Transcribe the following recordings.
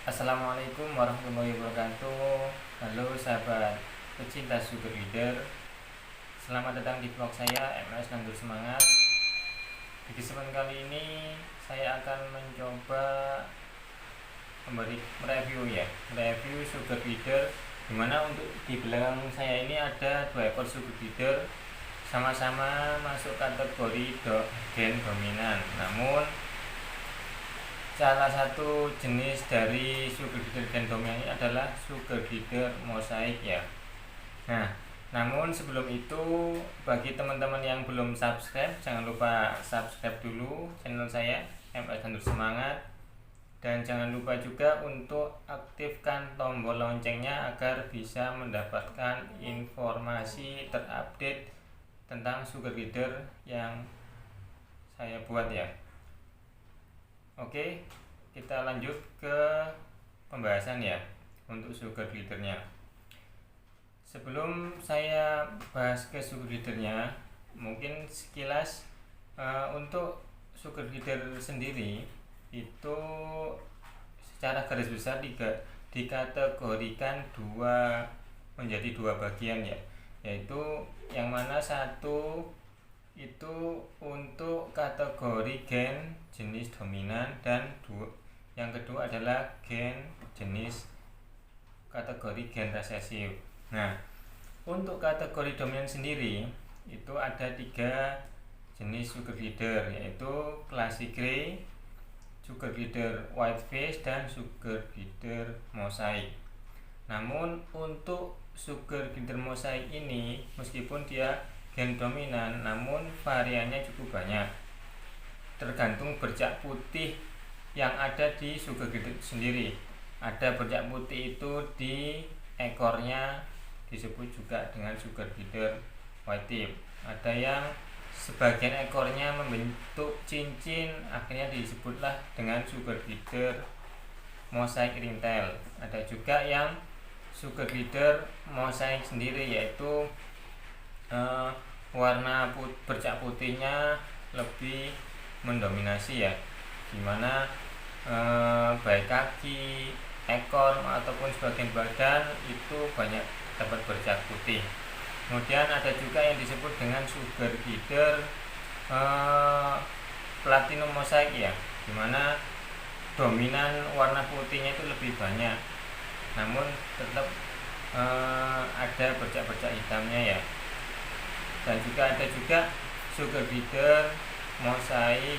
Assalamualaikum warahmatullahi wabarakatuh. Halo sahabat pecinta sugar leader, selamat datang di vlog saya MS Nandur Semangat. Di kesempatan kali ini saya akan mencoba mereview sugar leader, dimana untuk di belakang saya ini ada 2 ekor sugar leader sama-sama masuk kategori gen dominan. Namun salah satu jenis dari sugar glider gen dominan ini adalah sugar glider mosaic ya. Nah, namun sebelum itu, bagi teman-teman yang belum subscribe, jangan lupa subscribe dulu channel saya MS Nandur Semangat, dan jangan lupa juga untuk aktifkan tombol loncengnya agar bisa mendapatkan informasi terupdate tentang sugar glider yang saya buat ya. Oke, kita lanjut ke pembahasan ya untuk sugar glidernya. Sebelum saya bahas ke sugar glidernya, mungkin sekilas untuk sugar glider sendiri itu secara garis besar dikategorikan menjadi dua bagian ya, yaitu yang mana satu itu untuk kategori gen jenis dominan, dan yang kedua adalah gen jenis kategori gen resesif. Nah, untuk kategori dominan sendiri itu ada 3 jenis sugar glider, yaitu classic grey, sugar glider white face, dan sugar glider mosaic. Namun untuk sugar glider mosaic ini, meskipun dia gen dominan, namun variannya cukup banyak, tergantung bercak putih yang ada di sugar glider sendiri. Ada bercak putih itu di ekornya, disebut juga dengan sugar glider white tip. Ada yang sebagian ekornya membentuk cincin, akhirnya disebutlah dengan sugar glider mosaic ringtail. Ada juga yang sugar glider mosaic sendiri, yaitu warna bercak putihnya lebih mendominasi ya, dimana baik kaki, ekor ataupun sebagian badan itu banyak dapat bercak putih. Kemudian ada juga yang disebut dengan sugar glider platinum mosaic ya, dimana dominan warna putihnya itu lebih banyak, namun tetap ada bercak-bercak hitamnya ya. Dan juga ada juga sugar glider mosaic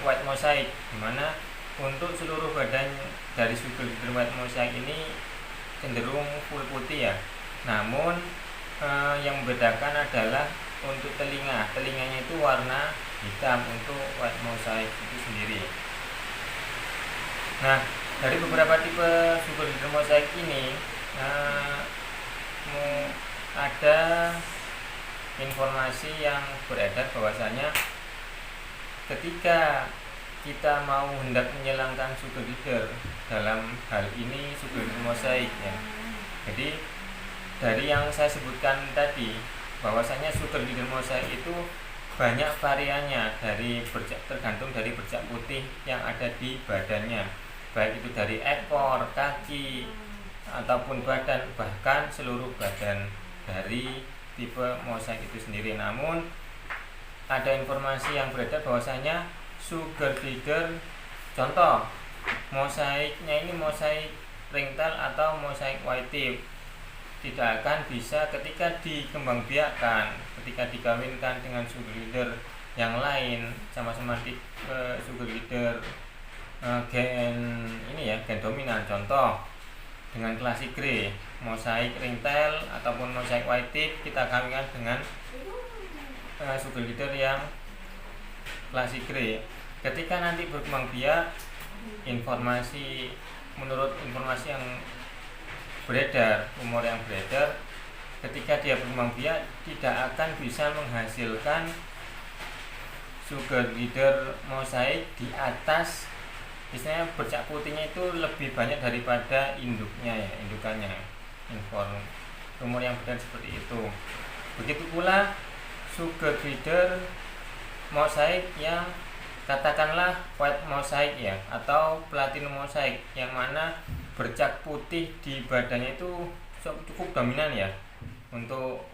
white mosaic, dimana untuk seluruh badan dari sugar glider white mosaic ini cenderung full putih ya. Namun yang membedakan adalah untuk telinganya itu warna hitam untuk white mosaic itu sendiri. Nah, dari beberapa tipe sugar glider mosaic ini ada informasi yang beredar bahwasanya ketika kita mau hendak menyilangkan sugar glider, dalam hal ini sugar glider mosaic ya. Jadi dari yang saya sebutkan tadi, bahwasanya sugar glider mosaic itu banyak variannya, tergantung dari bercak putih yang ada di badannya, baik itu dari ekor, kaki, ataupun badan, bahkan seluruh badan dari tipe mosaic itu sendiri. Namun ada informasi yang beredar bahwasanya sugar glider, contoh mosaiknya ini mosaic ringtail atau mosaic white tip, tidak akan bisa ketika dikembangbiakkan, ketika dikawinkan dengan sugar glider yang lain, sama-sama sugar glider gen dominan. Contoh dengan classic grey, mosaic ringtail ataupun mosaic white tip, kita kawinkan dengan sugar glider yang classic grey. Ketika nanti berkembang biak, menurut informasi yang beredar, rumor yang beredar, ketika dia berkembang biak tidak akan bisa menghasilkan sugar glider mosaic di atas, istilahnya bercak putihnya itu lebih banyak daripada indukannya. Rumor yang beredar seperti itu. Begitu pula sugar glider mosaic yang katakanlah white mosaic ya, atau platinum mosaic, yang mana bercak putih di badannya itu cukup dominan ya untuk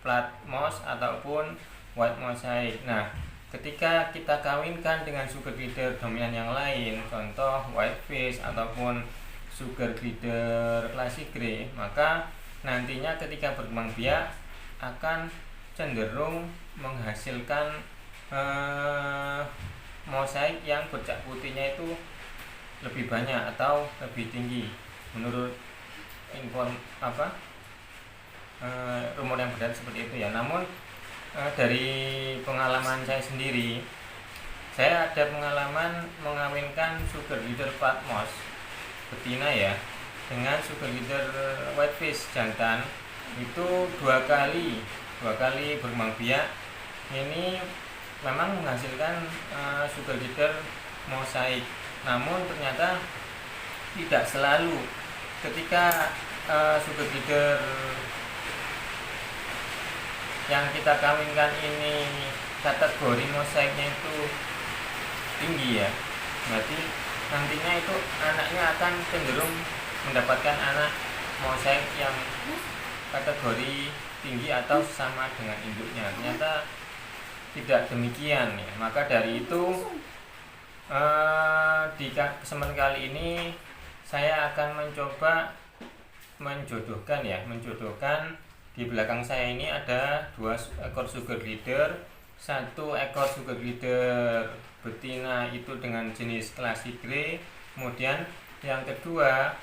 plat mos ataupun white mosaic. Nah, ketika kita kawinkan dengan sugar glider dominan yang lain, contoh white face ataupun sugar glider classic grey, maka nantinya ketika berkembang biak akan cenderung menghasilkan mosaik yang bercak putihnya itu lebih banyak atau lebih tinggi menurut rumor yang beredar seperti itu ya. Namun dari pengalaman saya sendiri, saya ada pengalaman mengawinkan sugar glider Patmos betina ya dengan sugar glider whitefish jantan, itu dua kali berkembang biak. Ini memang menghasilkan sugar glider mosaik, namun ternyata tidak selalu ketika sugar glider yang kita kawinkan ini kategori mosaiknya itu tinggi ya, berarti nantinya itu anaknya akan cenderung mendapatkan anak mosaik yang kategori tinggi atau sama dengan induknya. Ternyata tidak demikian ya. Maka dari itu di kesempatan kali ini saya akan mencoba menjodohkan di belakang saya ini ada 2 ekor sugar glider, 1 ekor sugar glider betina itu dengan jenis classic grey, kemudian yang kedua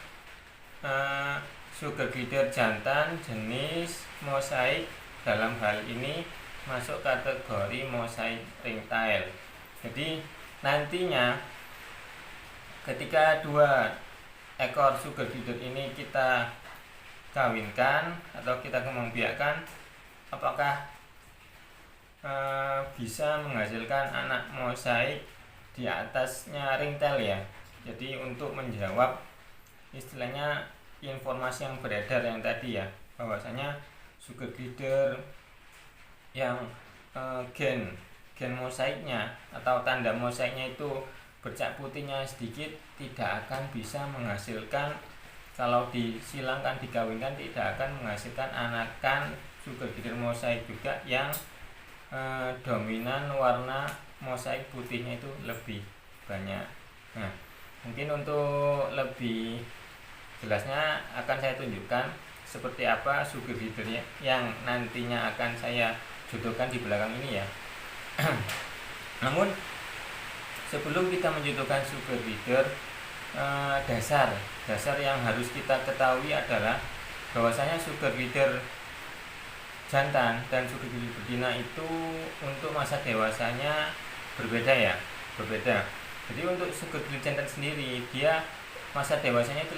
sugar glider jantan jenis mosaik, dalam hal ini masuk kategori mosaik ringtail. Jadi nantinya ketika 2 ekor sugar glider ini kita kawinkan atau kita kembangbiakkan, apakah bisa menghasilkan anak mosaik di atasnya ringtail ya. Jadi untuk menjawab istilahnya informasi yang beredar yang tadi ya, bahwasanya sugar glider yang gen mosaiknya atau tanda mosaiknya itu bercak putihnya sedikit, tidak akan bisa menghasilkan, kalau disilangkan dikawinkan tidak akan menghasilkan anakan sugar glider mosaik juga yang dominan warna mosaik putihnya itu lebih banyak. Nah, mungkin untuk lebih jelasnya akan saya tunjukkan seperti apa sugar glidernya yang nantinya akan saya jodohkan di belakang ini ya. Namun sebelum kita menjodohkan sugar glider, dasar yang harus kita ketahui adalah bahwasanya sugar glider jantan dan sugar glider betina itu untuk masa dewasanya berbeda. Jadi untuk sugar glider jantan sendiri, dia masa dewasanya itu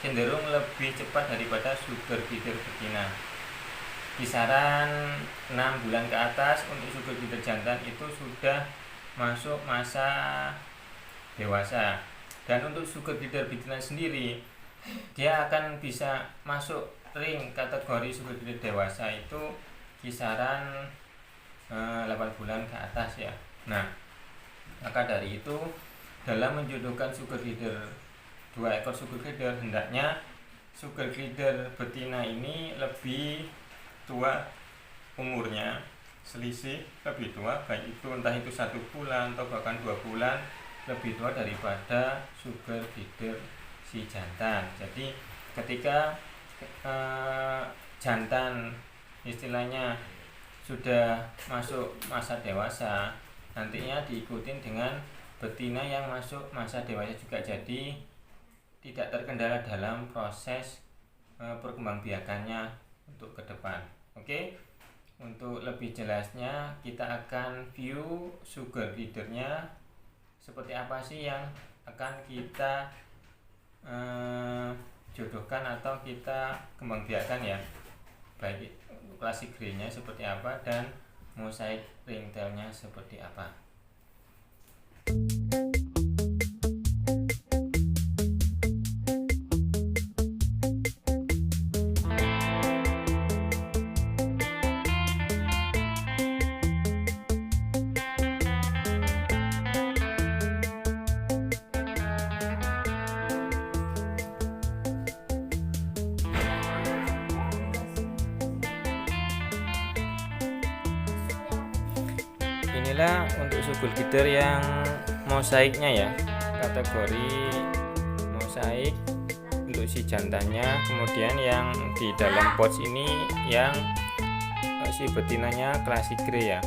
cenderung lebih cepat daripada sugar glider betina. Kisaran 6 bulan ke atas untuk sugar glider jantan itu sudah masuk masa dewasa. Dan untuk sugar glider betina sendiri, dia akan bisa masuk ring kategori sugar glider dewasa itu kisaran 8 bulan ke atas ya. Nah, maka dari itu dalam menjodohkan sugar glider 2 ekor sugar glider, hendaknya sugar glider betina ini lebih tua umurnya, selisih lebih tua, baik itu entah itu 1 bulan atau bahkan 2 bulan lebih tua daripada sugar glider si jantan. Jadi ketika jantan istilahnya sudah masuk masa dewasa, nantinya diikutin dengan betina yang masuk masa dewasa juga, jadi tidak terkendala dalam proses perkembangbiakannya untuk ke depan. Oke, untuk lebih jelasnya kita akan view sugar glidernya seperti apa sih yang akan kita jodohkan atau kita kembangbiakan ya, baik classic grey-nya seperti apa dan mosaik ringtailnya seperti apa. inilah untuk sugar glider yang mosaiknya ya, kategori mosaik untuk si jantannya. Kemudian yang di dalam pouch ini yang si betinanya classic grey ya.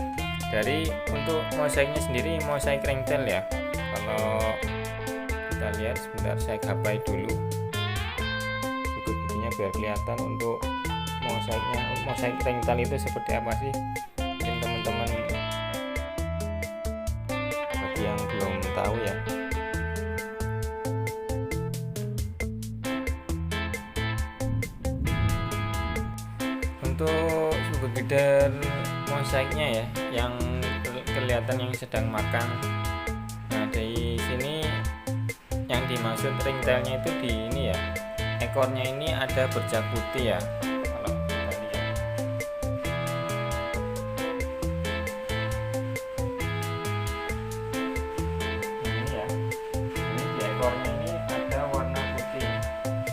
Dari untuk mosaiknya sendiri mosaik ringtail ya. Kalau kita lihat sebentar, saya gapai dulu sugar glidernya biar kelihatan untuk mosaiknya. Mosaik ringtail itu seperti apa sih? Mungkin teman-teman bagi yang belum tahu ya. Untuk sugar glider mosaiknya ya, yang kelihatan yang sedang makan. Nah, di sini yang dimaksud ringtailnya itu di ini ya, ekornya ini ada bercak putih ya. Kalau kita lihat ini ya, ini di ekornya ini ada warna putih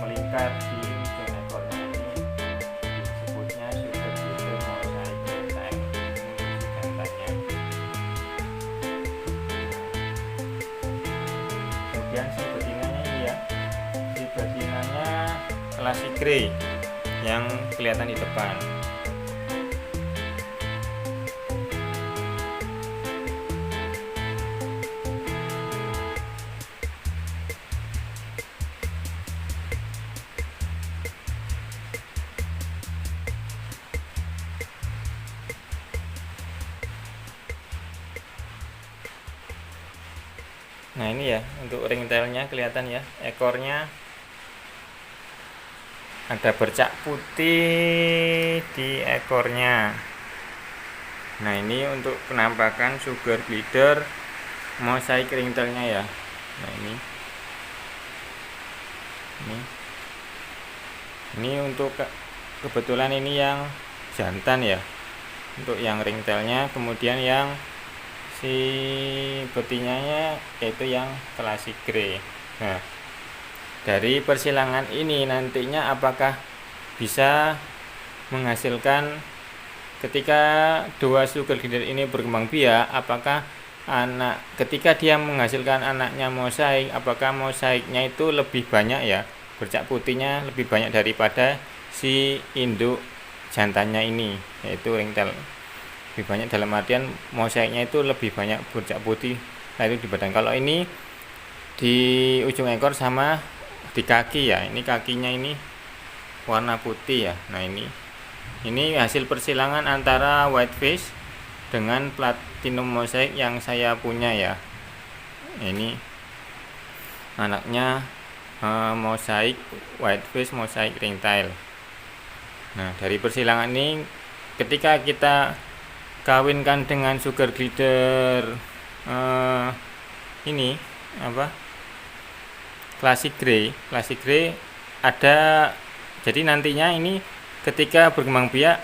melingkar di ujung ekornya. Ini disebutnya sugar glider mosaik ringtail. Ini jantannya. Kemudian si betinanya ini ya, si betinanya classic grey yang kelihatan di depan. Nah ini ya untuk ringtailnya kelihatan ya, ekornya ada bercak putih di ekornya. Nah ini untuk penampakan sugar glider mosaik ringtailnya ya. Nah ini untuk kebetulan ini yang jantan ya, untuk yang ringtailnya. Kemudian yang si betinanya yaitu yang classic grey. Nah, dari persilangan ini nantinya apakah bisa menghasilkan ketika dua sugar glider ini berkembang biak, apakah ketika dia menghasilkan anaknya mosaik, apakah mosaiknya itu lebih banyak ya, bercak putihnya lebih banyak daripada si induk jantannya ini, yaitu ringtail. Lebih banyak dalam artian mosaiknya itu lebih banyak bercak putih nah itu di badan. Kalau ini di ujung ekor sama di kaki ya, ini kakinya ini warna putih ya. Nah ini hasil persilangan antara whitefish dengan platinum mosaik yang saya punya ya. Ini anaknya mosaik whitefish mosaik ringtail. Nah dari persilangan ini ketika kita kawinkan dengan sugar glider ini apa classic grey ada, jadi nantinya ini ketika berkembang biak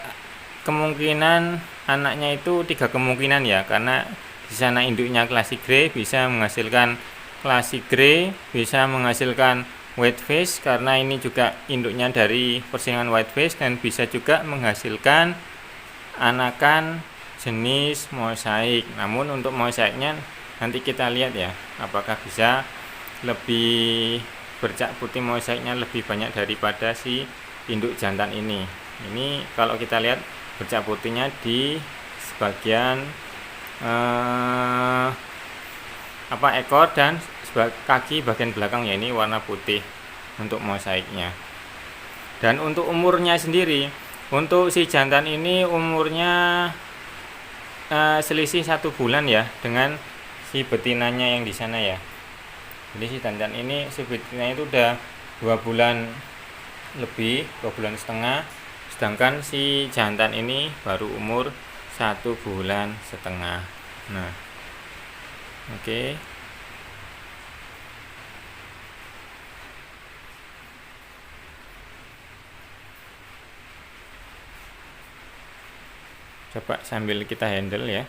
kemungkinan anaknya itu 3 kemungkinan ya, karena di sana induknya classic grey bisa menghasilkan classic grey, bisa menghasilkan whitefish karena ini juga induknya dari persilangan whitefish, dan bisa juga menghasilkan anakan jenis mosaik. Namun untuk mosaiknya nanti kita lihat ya, apakah bisa lebih bercak putih mosaiknya lebih banyak daripada si induk jantan ini. Ini kalau kita lihat bercak putihnya di sebagian ekor dan kaki bagian belakang ya, ini warna putih untuk mosaiknya. Dan untuk umurnya sendiri, untuk si jantan ini umurnya selisih 1 bulan ya dengan si betinanya yang di sana ya. Jadi si jantan ini, si betinanya itu udah 2 bulan lebih, 2 bulan setengah, sedangkan si jantan ini baru umur 1 bulan setengah. Nah oke. Coba sambil kita handle ya.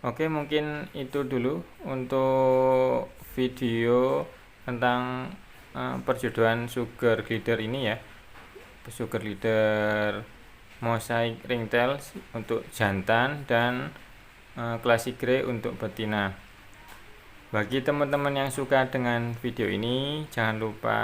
Oke, mungkin itu dulu untuk video tentang perjodohan sugar glider ini ya. Sugar glider mosaic ringtail untuk jantan dan classic grey untuk betina. Bagi teman-teman yang suka dengan video ini, jangan lupa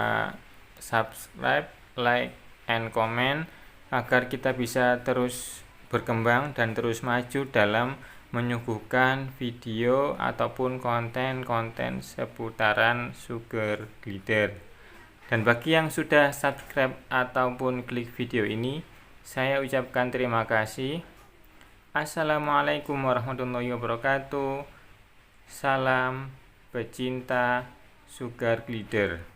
subscribe, like, and comment agar kita bisa terus berkembang dan terus maju dalam menyuguhkan video ataupun konten-konten seputaran sugar glider. Dan bagi yang sudah subscribe ataupun klik video ini, saya ucapkan terima kasih. Assalamualaikum warahmatullahi wabarakatuh. Salam pecinta sugar glider.